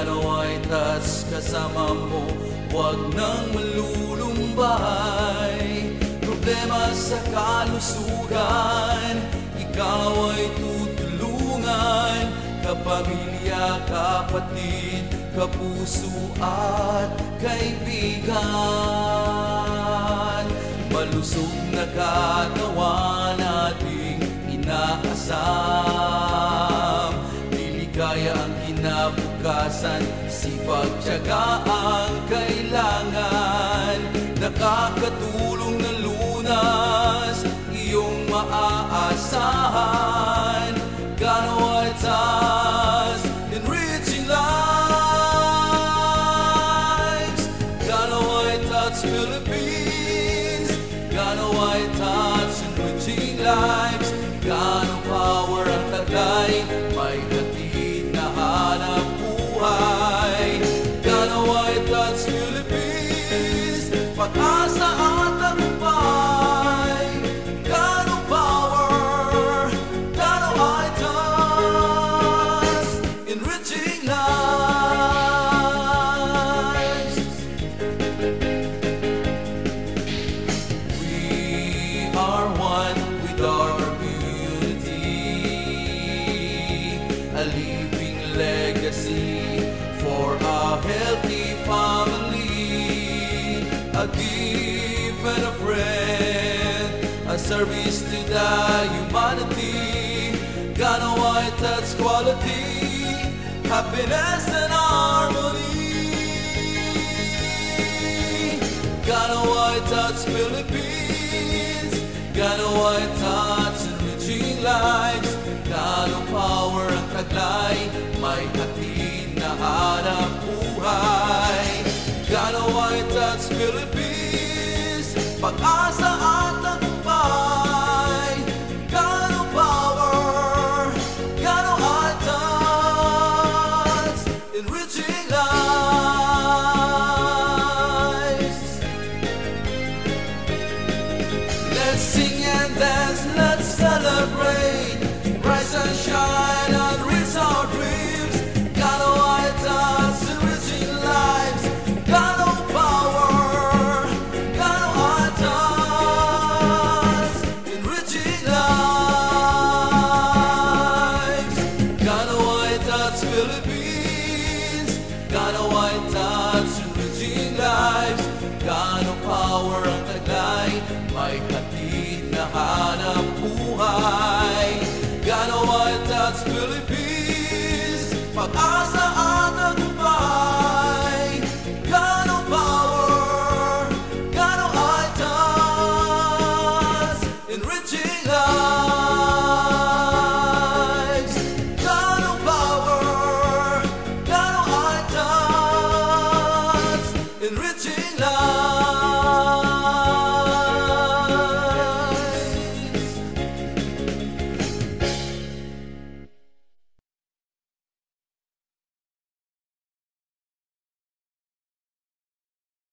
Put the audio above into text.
Gano ay tas kasama mo, huwag nang malulumbay. Problema sa kalusugan, ikaw ay tutulungan. Kapamilya, kapatid, kapuso at kaibigan. Malusog na katawan ating inaasam. Liligaya ang kinabukasan, sipag tiyaga ang kailangan. Nakakatulong na lunas, iyong maaasahan. Gano ay taas, enriching lives. Gano ay taas, Philippines. Gano ay taas, enriching lives. Gano power ang taglay, may hatid na hanap buhay. Gano ay taas, Philippines, pag-asa at tagumpay. Gano power, gano ay taas, enriching lives. We are one with our community, a living legacy for a healthy family, a gift and a friend, a service to the humanity. Gano ay touch quality, happiness and harmony. Gano ay touch Philippines. Gano ay touch enriching lives. Gano power ang taglay, may hatid na hanap buhay. Gano ay touch Philippines, pag-asa at tagumpay. Gano power, gano ay touch, enriching lives. Let's sing and dance, let's celebrate, rise and shine and reach our dreams. Gano ay touch, enriching lives. Gano power, gano ay touch, enriching lives. Gano ay touch Philippines. Gano ay touch, enriching lives. Gano power ang taglay, may hatid na hanap buhay. Gano ay touch Philippines, pag-asa